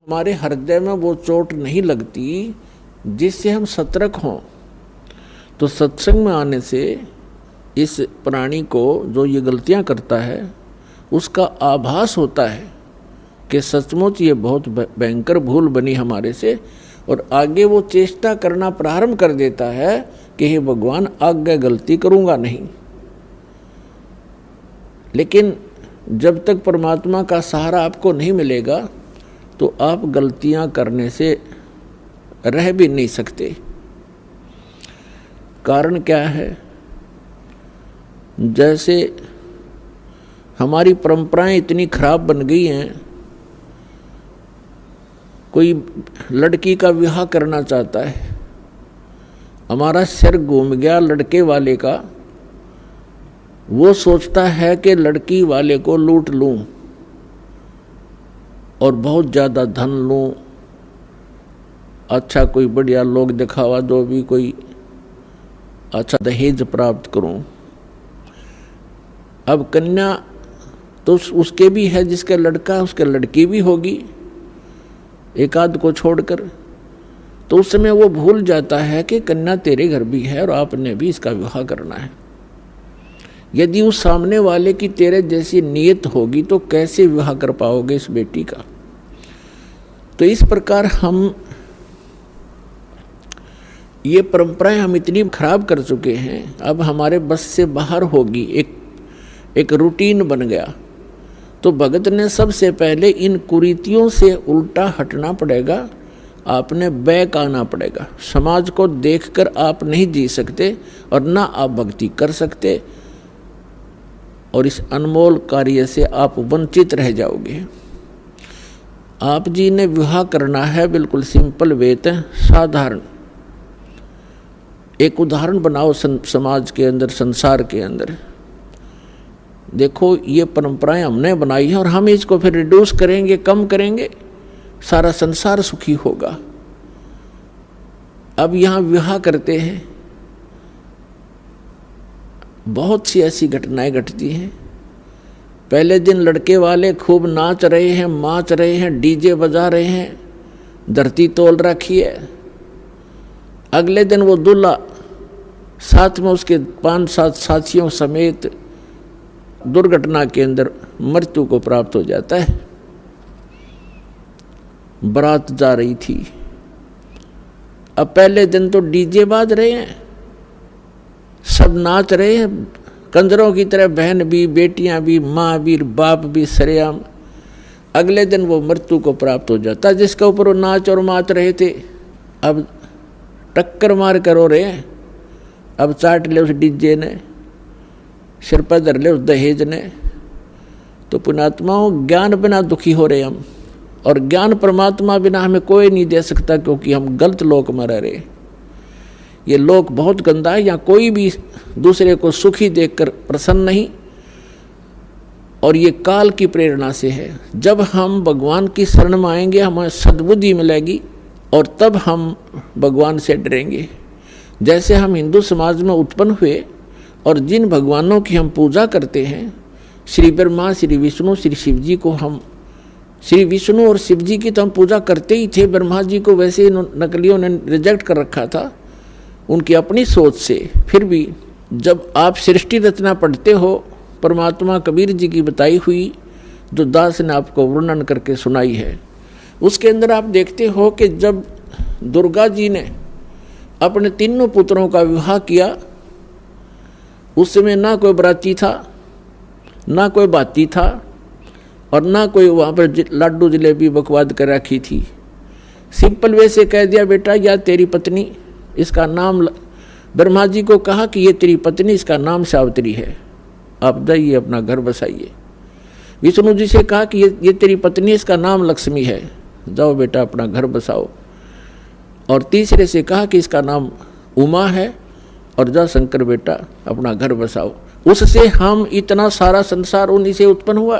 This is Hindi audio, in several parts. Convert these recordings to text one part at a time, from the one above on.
हमारे हृदय में वो चोट नहीं लगती जिससे हम सतर्क हों। तो सत्संग में आने से इस प्राणी को जो ये गलतियां करता है उसका आभास होता है कि सचमुच ये बहुत भयंकर भूल बनी हमारे से, और आगे वो चेष्टा करना प्रारंभ कर देता है कि हे भगवान आगे गलती करूँगा नहीं। लेकिन जब तक परमात्मा का सहारा आपको नहीं मिलेगा तो आप गलतियां करने से रह भी नहीं सकते। कारण क्या है? जैसे हमारी परंपराएं इतनी खराब बन गई हैं, कोई लड़की का विवाह करना चाहता है, हमारा सिर घूम गया लड़के वाले का, वो सोचता है कि लड़की वाले को लूट लूं और बहुत ज़्यादा धन लूं, अच्छा कोई बढ़िया लोग दिखावा दो भी, कोई अच्छा दहेज प्राप्त करूं। अब कन्या तो उसके भी है, जिसका लड़का उसके लड़की भी होगी एक आध को छोड़कर। तो उस समय वो भूल जाता है कि कन्या तेरे घर भी है और आपने भी इसका विवाह करना है। यदि उस सामने वाले की तेरे जैसी नीयत होगी तो कैसे विवाह कर पाओगे इस बेटी का? तो इस प्रकार हम ये परंपराएं हम इतनी खराब कर चुके हैं, अब हमारे बस से बाहर होगी, एक रूटीन बन गया। तो भगत ने सबसे पहले इन कुरीतियों से उल्टा हटना पड़ेगा, आपने बैक आना पड़ेगा। समाज को देखकर आप नहीं जी सकते और ना आप भक्ति कर सकते, और इस अनमोल कार्य से आप वंचित रह जाओगे। आप जी ने विवाह करना है, बिल्कुल सिंपल वेत है, साधारण एक उदाहरण बनाओ समाज के अंदर, संसार के अंदर। देखो ये परंपराएं हमने बनाई हैं और हम इसको फिर रिड्यूस करेंगे, कम करेंगे, सारा संसार सुखी होगा। अब यहाँ विवाह करते हैं, बहुत सी ऐसी घटनाएं घटती हैं। पहले दिन लड़के वाले खूब नाच रहे हैं, माच रहे हैं, डीजे बजा रहे हैं, धरती तोल रखी है। अगले दिन वो दूल्हा साथ में उसके 5-7 साथियों समेत दुर्घटना के अंदर मृत्यु को प्राप्त हो जाता है। बारात जा रही थी, अब पहले दिन तो डीजे बाज रहे हैं, सब नाच रहे हैं कंजरों की तरह, बहन भी, बेटियां भी, माँ भी, बाप भी सरेआम। अगले दिन वो मृत्यु को प्राप्त हो जाता, जिसके ऊपर वो नाच और माच रहे थे अब टक्कर मार कर रो रहे हैं। अब चाट ले उस डीजे ने, सिर पर धर ले उस दहेज ने। तो पुण्यात्माओं, ज्ञान बिना दुखी हो रहे हम, और ज्ञान परमात्मा बिना हमें कोई नहीं दे सकता, क्योंकि हम गलत लोक में रह रहे। ये लोक बहुत गंदा है, यहाँ कोई भी दूसरे को सुखी देखकर प्रसन्न नहीं, और ये काल की प्रेरणा से है। जब हम भगवान की शरण में आएंगे हमें सद्बुद्धि मिलेगी, और तब हम भगवान से डरेंगे। जैसे हम हिंदू समाज में उत्पन्न हुए और जिन भगवानों की हम पूजा करते हैं, श्री ब्रह्मा, श्री विष्णु, श्री शिव जी को हम, श्री विष्णु और शिव जी की तो हम पूजा करते ही थे। ब्रह्मा जी को वैसे नकलियों ने रिजेक्ट कर रखा था उनकी अपनी सोच से। फिर भी जब आप सृष्टि रचना पढ़ते हो, परमात्मा कबीर जी की बताई हुई जो दास ने आपको वर्णन करके सुनाई है, उसके अंदर आप देखते हो कि जब दुर्गा जी ने अपने तीनों पुत्रों का विवाह किया, उस समय ना कोई बराती था, ना कोई बाती था, और ना कोई वहाँ पर लाडू जलेबी बकवाद कर रखी थी। सिंपल वे से कह दिया, बेटा या तेरी पत्नी, इसका नाम, ब्रह्मा जी को कहा कि ये तेरी पत्नी, इसका नाम सावित्री है, आप जाइए अपना घर बसाइए। विष्णु जी से कहा कि ये तेरी पत्नी, इसका नाम लक्ष्मी है, जाओ बेटा अपना घर बसाओ। और तीसरे से कहा कि इसका नाम उमा है, और जा शंकर बेटा अपना घर बसाओ। उससे हम इतना सारा संसार उन्हीं से उत्पन्न हुआ।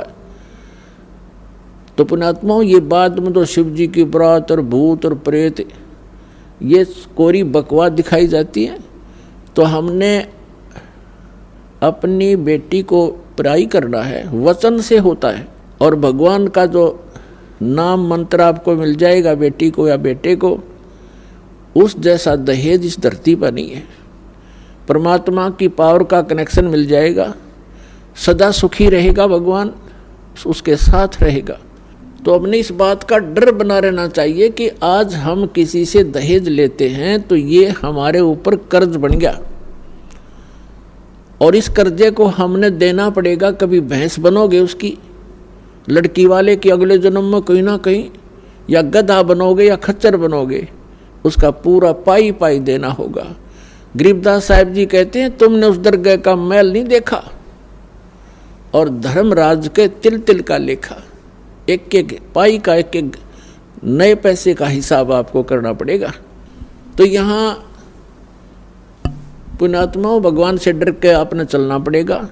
तो पुण्यात्माओं, ये बाद में तो शिव जी की बरात और भूत और प्रेत, ये कोरी बकवास दिखाई जाती है। तो हमने अपनी बेटी को पराई करना है, वचन से होता है। और भगवान का जो नाम मंत्र आपको मिल जाएगा बेटी को या बेटे को, उस जैसा दहेज इस धरती पर नहीं है। परमात्मा की पावर का कनेक्शन मिल जाएगा, सदा सुखी रहेगा, भगवान उसके साथ रहेगा। तो अपने इस बात का डर बना रहना चाहिए कि आज हम किसी से दहेज लेते हैं तो ये हमारे ऊपर कर्ज बन गया और इस कर्जे को हमने देना पड़ेगा। कभी भैंस बनोगे उसकी, लड़की वाले की अगले जन्म में कहीं ना कहीं, या गधा बनोगे या खच्चर बनोगे, उसका पूरा पाई पाई देना होगा। गरीबदास साहिब जी कहते हैं तुमने उस दरगाह का मैल नहीं देखा और धर्मराज के तिल तिल का लेखा। एक एक पाई का एक एक नए पैसे का हिसाब आपको करना पड़ेगा। तो यहाँ पुण्यात्माओं भगवान से डर के आपने चलना पड़ेगा,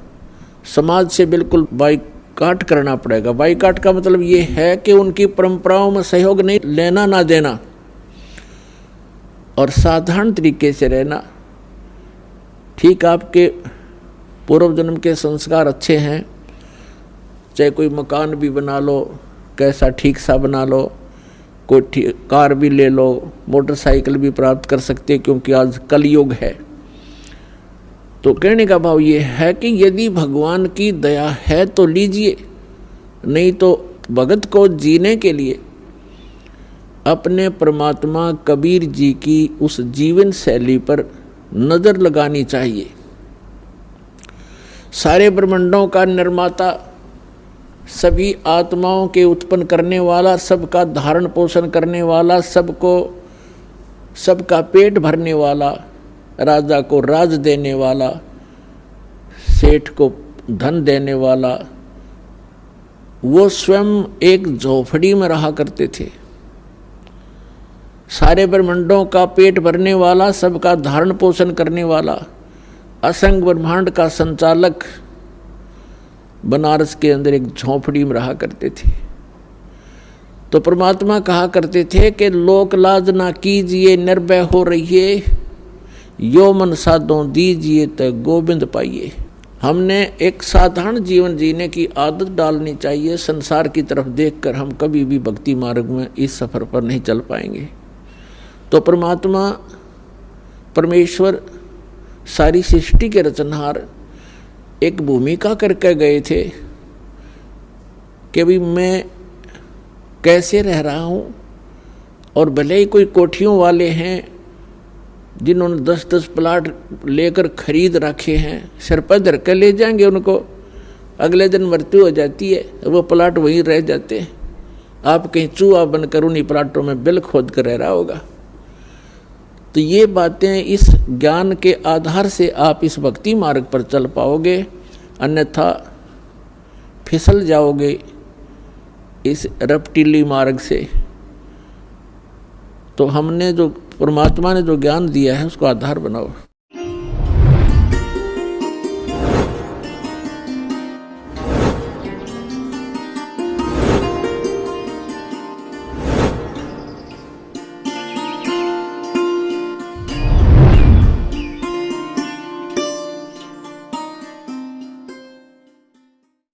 समाज से बिल्कुल बाइकाट करना पड़ेगा। बाइकाट का मतलब ये है कि उनकी परंपराओं में सहयोग नहीं लेना ना देना और साधारण तरीके से रहना। ठीक आपके पूर्व जन्म के संस्कार अच्छे हैं, चाहे कोई मकान भी बना लो, कैसा ठीक सा बना लो, कोई कार भी ले लो, मोटरसाइकिल भी प्राप्त कर सकते, क्योंकि आज कलयुग है। तो कहने का भाव ये है कि यदि भगवान की दया है तो लीजिए, नहीं तो भगत को जीने के लिए अपने परमात्मा कबीर जी की उस जीवन शैली पर नजर लगानी चाहिए। सारे ब्रह्मांडों का निर्माता, सभी आत्माओं के उत्पन्न करने वाला, सबका धारण पोषण करने वाला, सबका पेट भरने वाला, राजा को राज देने वाला, सेठ को धन देने वाला, वो स्वयं एक झोपड़ी में रहा करते थे। सारे ब्रह्मांडों का पेट भरने वाला, सबका धारण पोषण करने वाला, असंख्य ब्रह्मांड का संचालक बनारस के अंदर एक झोपड़ी में रहा करते थे। तो परमात्मा कहा करते थे कि लोक लाज ना कीजिए, निर्भय हो रहिए, यो मन साधो दीजिए तो गोविंद पाइए। हमने एक साधारण जीवन जीने की आदत डालनी चाहिए। संसार की तरफ देखकर हम कभी भी भक्ति मार्ग में इस सफर पर नहीं चल पाएंगे। तो परमात्मा परमेश्वर सारी सृष्टि के रचनहार एक भूमिका करके गए थे कि भी मैं कैसे रह रहा हूँ। और भले ही कोई कोठियों वाले हैं जिन्होंने 10-10 प्लाट लेकर खरीद रखे हैं, सिर पर धर कर ले जाएंगे उनको, अगले दिन मृत्यु हो जाती है, वो प्लाट वहीं रह जाते हैं। आप कहीं चूहा बनकर उन्हीं प्लाटों में बिल खोद कर रह रहा होगा। तो ये बातें इस ज्ञान के आधार से आप इस भक्ति मार्ग पर चल पाओगे, अन्यथा फिसल जाओगे इस रपटीली मार्ग से। तो हमने जो परमात्मा ने जो ज्ञान दिया है उसको आधार बनाओ।